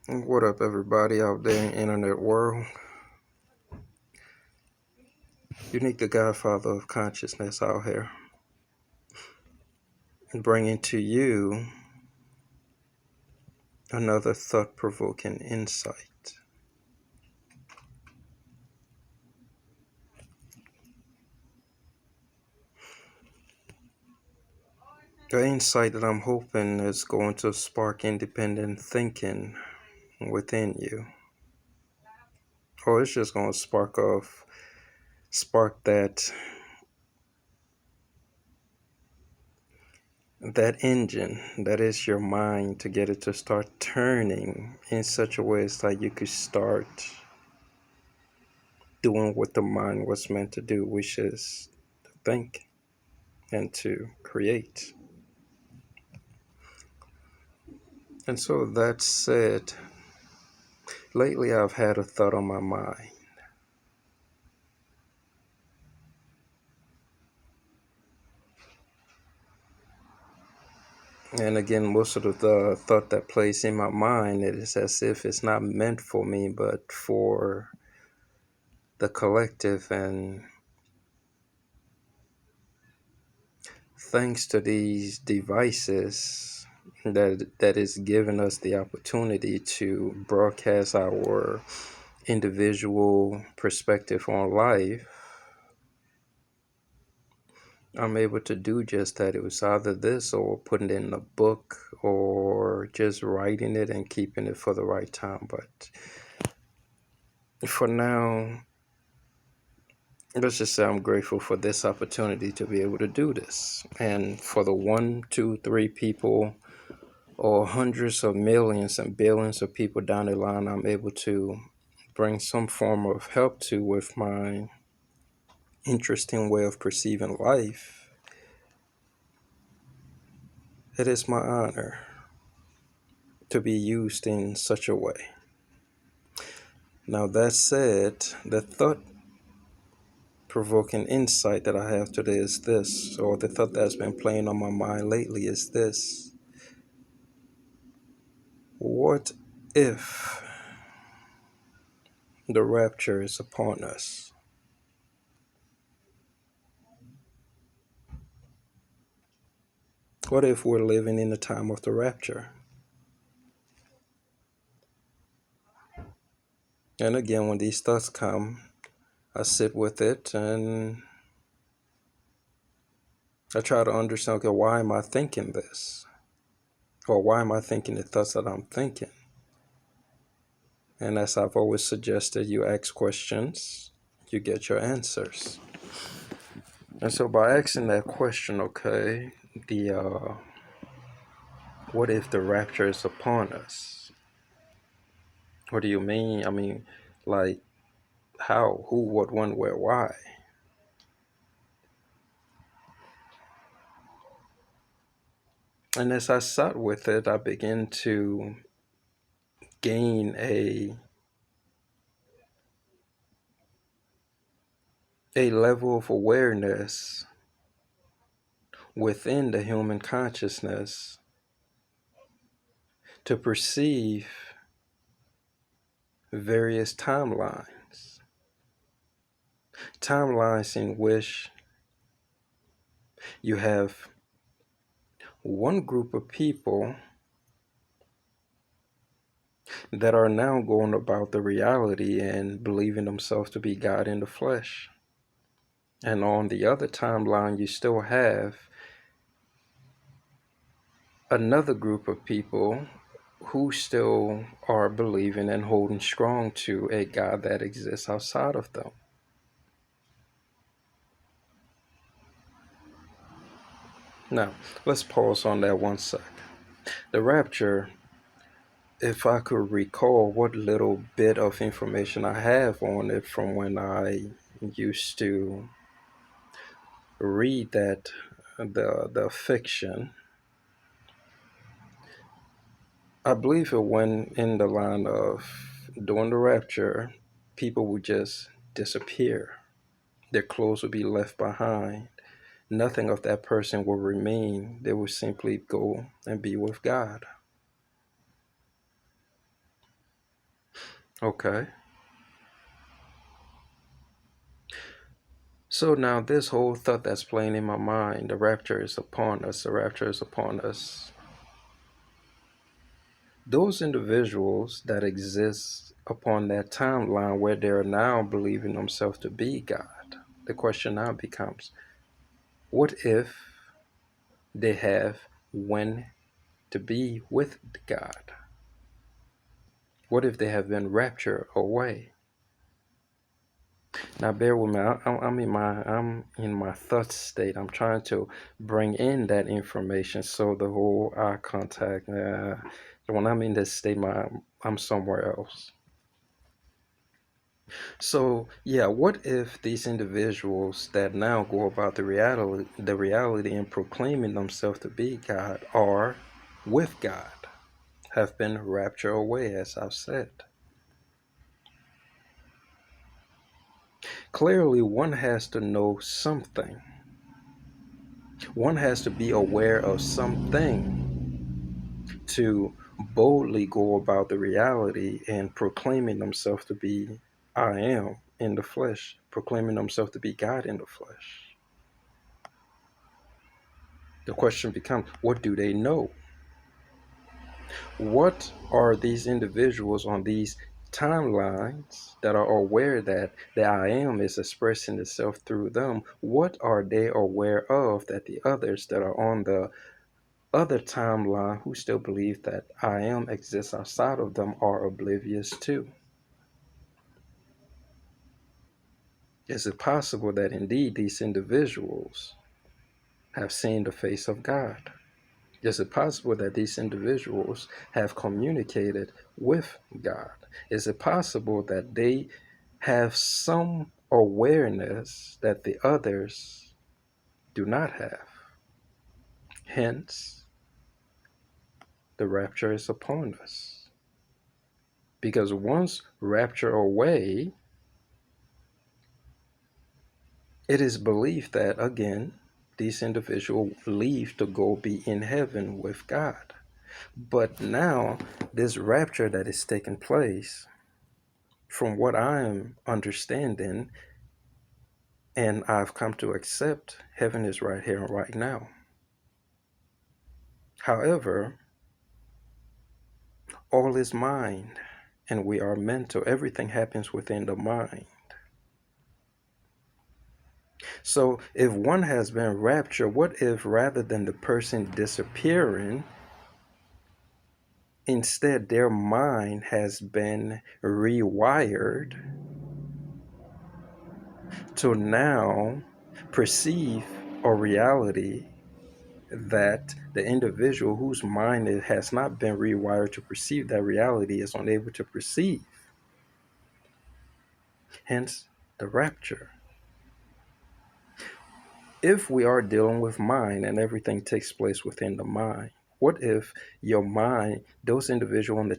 What up, everybody out there in the internet world? Unique, the Godfather of consciousness out here, and bringing to you another thought-provoking insight. The insight that I'm hoping is going to spark independent thinking within you, or it's just going to spark that engine that is your mind, to get it to start turning in such a way it's like you could start doing what the mind was meant to do, which is to think and to create. And so that said, lately I've had a thought on my mind. And again, most of the thought that plays in my mind, it is as if it's not meant for me, but for the collective. And thanks to these devices that is giving us the opportunity to broadcast our individual perspective on life, I'm able to do just that. It was either this or putting it in a book or just writing it and keeping it for the right time. But for now, let's just say I'm grateful for this opportunity to be able to do this. And for the 1, 2, 3 people or hundreds of millions and billions of people down the line, I'm able to bring some form of help to with my interesting way of perceiving life. It is my honor to be used in such a way. Now, that said, the thought-provoking insight that I have today is this, or the thought that's been playing on my mind lately is this. What if the rapture is upon us? What if we're living in the time of the rapture? And again, when these thoughts come, I sit with it and I try to understand, okay, why am I thinking this? Or why am I thinking the thoughts that I'm thinking? And as I've always suggested, you ask questions, you get your answers. And so by asking that question, okay, what if the rapture is upon us? What do you mean? I mean, like, how, who, what, when, where, why? And as I sat with it, I began to gain a level of awareness within the human consciousness to perceive various timelines in which you have one group of people that are now going about the reality and believing themselves to be God in the flesh. And on the other timeline, you still have another group of people who still are believing and holding strong to a God that exists outside of them. Now, let's pause on that one sec. The rapture, if I could recall what little bit of information I have on it from when I used to read the fiction, I believe it went in the line of during the rapture, people would just disappear. Their clothes would be left behind. Nothing of that person will remain. They will simply go and be with God. Okay. So now this whole thought that's playing in my mind, the rapture is upon us, the rapture is upon us. Those individuals that exist upon that timeline where they're now believing themselves to be God, the question now becomes, what if they have when to be with God? What if they have been raptured away? Now, bear with me. I'm in my thought state. I'm trying to bring in that information. So the whole eye contact. When I'm in this state, I'm somewhere else. So yeah, what if these individuals that now go about the reality and proclaiming themselves to be God are with God, have been raptured away, as I've said? Clearly, one has to know something. One has to be aware of something to boldly go about the reality and proclaiming themselves to be I am in the flesh, proclaiming themselves to be God in the flesh. The question becomes, what do they know? What are these individuals on these timelines that are aware that the I am is expressing itself through them? What are they aware of that the others that are on the other timeline who still believe that I am exists outside of them are oblivious to? Is it possible that indeed these individuals have seen the face of God? Is it possible that these individuals have communicated with God? Is it possible that they have some awareness that the others do not have? Hence, the rapture is upon us. Because once rapture away, it is believed that, again, these individuals leave to go be in heaven with God. But now, this rapture that is taking place, from what I'm understanding, and I've come to accept, heaven is right here and right now. However, all is mind, and we are mental. Everything happens within the mind. So, if one has been raptured, what if rather than the person disappearing, instead their mind has been rewired to now perceive a reality that the individual whose mind has not been rewired to perceive that reality is unable to perceive? Hence the rapture. If we are dealing with mind and everything takes place within the mind, what if your mind, those individuals on the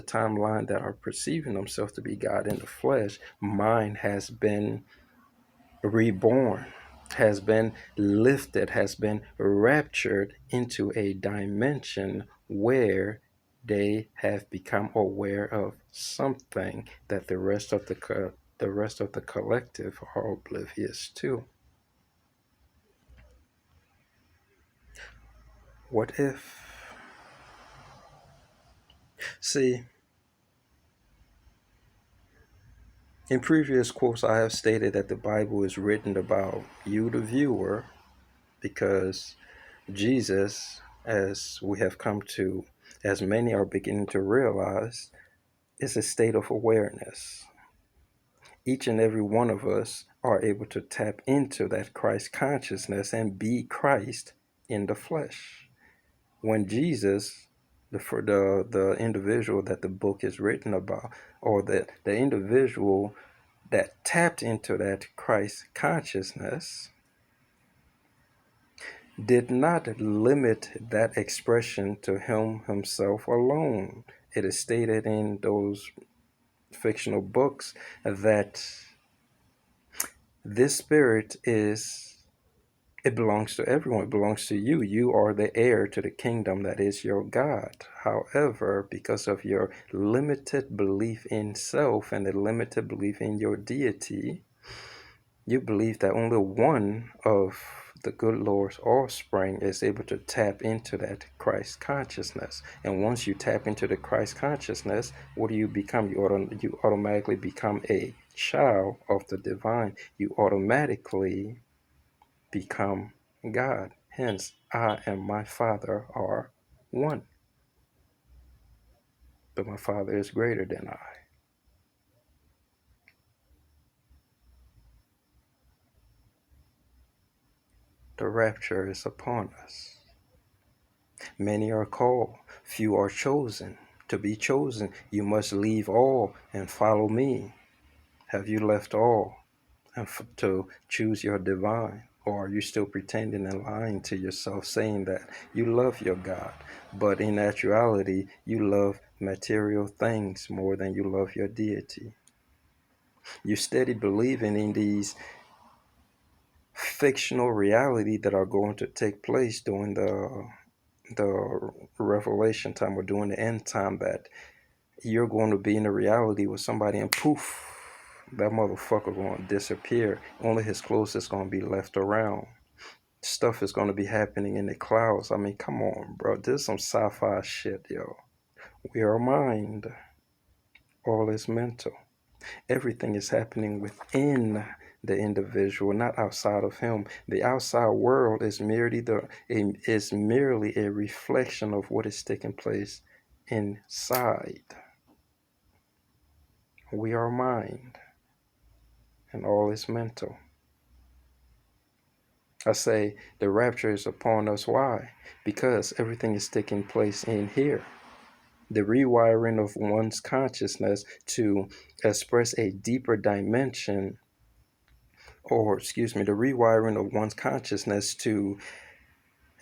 timeline that are perceiving themselves to be God in the flesh, mind has been reborn, has been lifted, has been raptured into a dimension where they have become aware of something that the rest of the collective are oblivious to. What if? See, in previous quotes, I have stated that the Bible is written about you, the viewer, because Jesus, as we have come to, as many are beginning to realize, is a state of awareness. Each and every one of us are able to tap into that Christ consciousness and be Christ in the flesh. When Jesus, the individual that the book is written about, or the individual that tapped into that Christ consciousness, did not limit that expression to him himself alone. It is stated in those fictional books that this spirit is It belongs to everyone. It belongs to you. You are the heir to the kingdom that is your God. However, because of your limited belief in self and the limited belief in your deity, you believe that only one of the good Lord's offspring is able to tap into that Christ consciousness. And once you tap into the Christ consciousness, what do you become? You automatically become a child of the divine. You automatically become God. Hence, I and my Father are one. But my Father is greater than I. The rapture is upon us. Many are called, few are chosen. To be chosen, you must leave all and follow me. Have you left all to choose your divine? Or are you still pretending and lying to yourself, saying that you love your God, but in actuality, you love material things more than you love your deity? You steady believing in these fictional reality that are going to take place during the revelation time or during the end time, that you're going to be in a reality with somebody and poof, that motherfucker going to disappear. Only his clothes is going to be left around. Stuff is going to be happening in the clouds. I mean, come on, bro. This is some sci-fi shit, yo. We are mind. All is mental. Everything is happening within the individual, not outside of him. The outside world is merely a reflection of what is taking place inside. We are mind, and all is mental. I say the rapture is upon us. Why? Because everything is taking place in here. The rewiring of one's consciousness to express a deeper dimension, or excuse me, the rewiring of one's consciousness to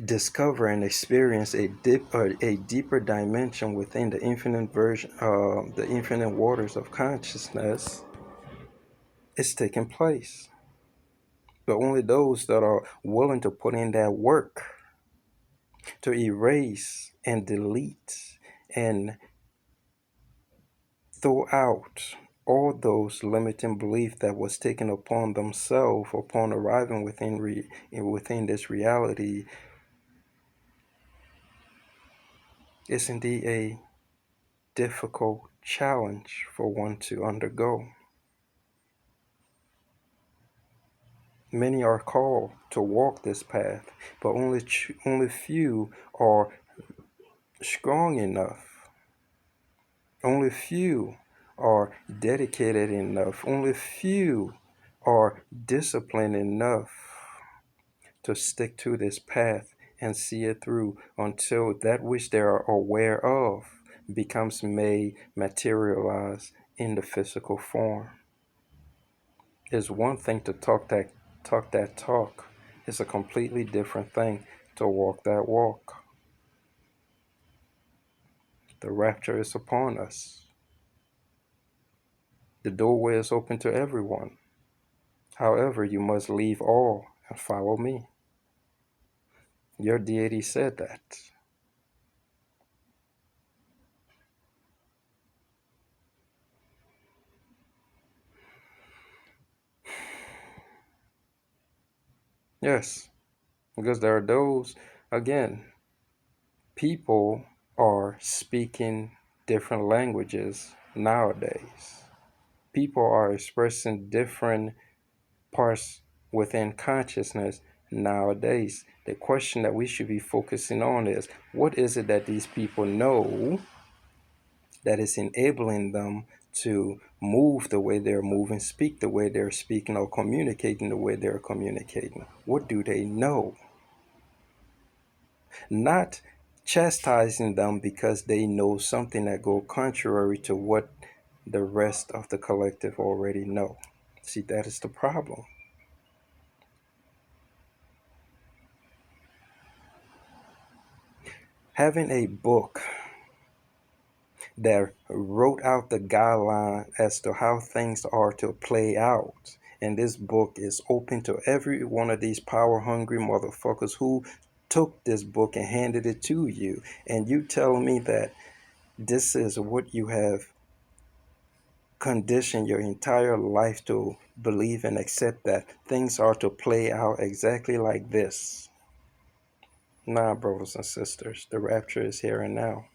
discover and experience a deeper dimension within the infinite the infinite waters of consciousness is taking place. But only those that are willing to put in that work to erase and delete and throw out all those limiting beliefs that was taken upon themselves upon arriving within this reality is indeed a difficult challenge for one to undergo. Many are called to walk this path, but only few are strong enough. Only few are dedicated enough. Only few are disciplined enough to stick to this path and see it through until that which they are aware of becomes made materialize in the physical form. It's one thing to talk that talk. It's a completely different thing to walk that walk. The rapture is upon us. The doorway is open to everyone. However, you must leave all and follow me. Your deity said that. Yes, because there are those, again, people are speaking different languages nowadays. People are expressing different parts within consciousness nowadays. The question that we should be focusing on is, what is it that these people know that is enabling them to move the way they're moving, speak the way they're speaking, or communicating the way they're communicating? What do they know? Not chastising them because they know something that go contrary to what the rest of the collective already know. See, that is the problem. Having a book that wrote out the guideline as to how things are to play out And this book is open to every one of these power hungry motherfuckers who took this book and handed it to you. And you tell me that this is what you have conditioned your entire life to believe and accept, that things are to play out exactly like this. Nah, brothers and sisters, the rapture is here and now.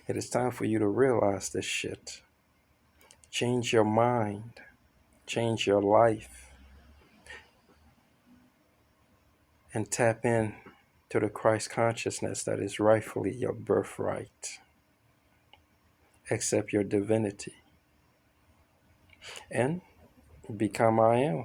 It is time for you to realize this shit. Change your mind. Change your life. And tap in to the Christ consciousness that is rightfully your birthright. Accept your divinity. And become I am.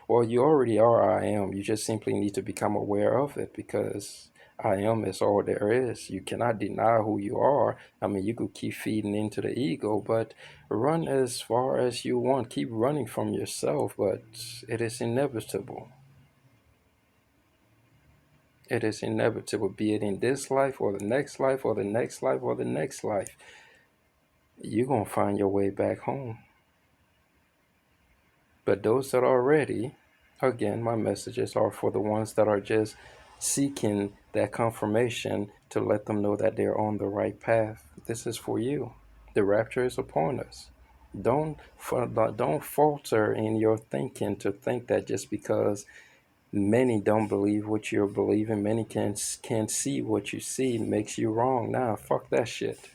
Well, you already are I am. You just simply need to become aware of it, because I am is all there is. You cannot deny who you are. I mean, you could keep feeding into the ego, but run as far as you want. Keep running from yourself, but it is inevitable. It is inevitable, be it in this life or the next life or the next life or the next life. You're going to find your way back home. But those that are ready, again, my messages are for the ones that are just seeking that confirmation to let them know that they're on the right path. This is for you. The rapture is upon us. Don't falter in your thinking to think that just because many don't believe what you're believing, many can't see what you see, makes you wrong. Nah, fuck that shit.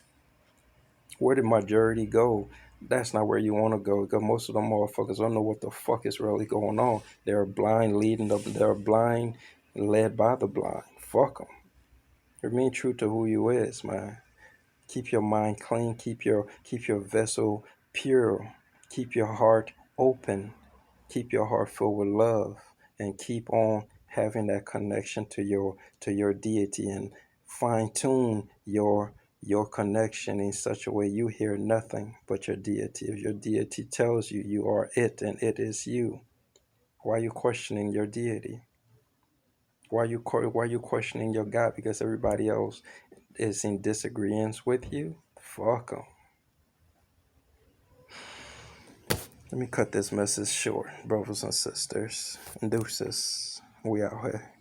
Where did majority go? That's not where you want to go, because most of them motherfuckers don't know what the fuck is really going on. They're blind leading them. They're blind led by the blind. Fuck them. Remain true to who you is, man. Keep your mind clean. Keep your vessel pure. Keep your heart open. Keep your heart filled with love, and keep on having that connection to your deity, and fine tune your connection in such a way you hear nothing but your deity. If your deity tells you you are it and it is you, why are you questioning your deity? Why are you questioning your God because everybody else is in disagreement with you? Fuck them. Let me cut this message short, brothers and sisters. Deuces. We out here.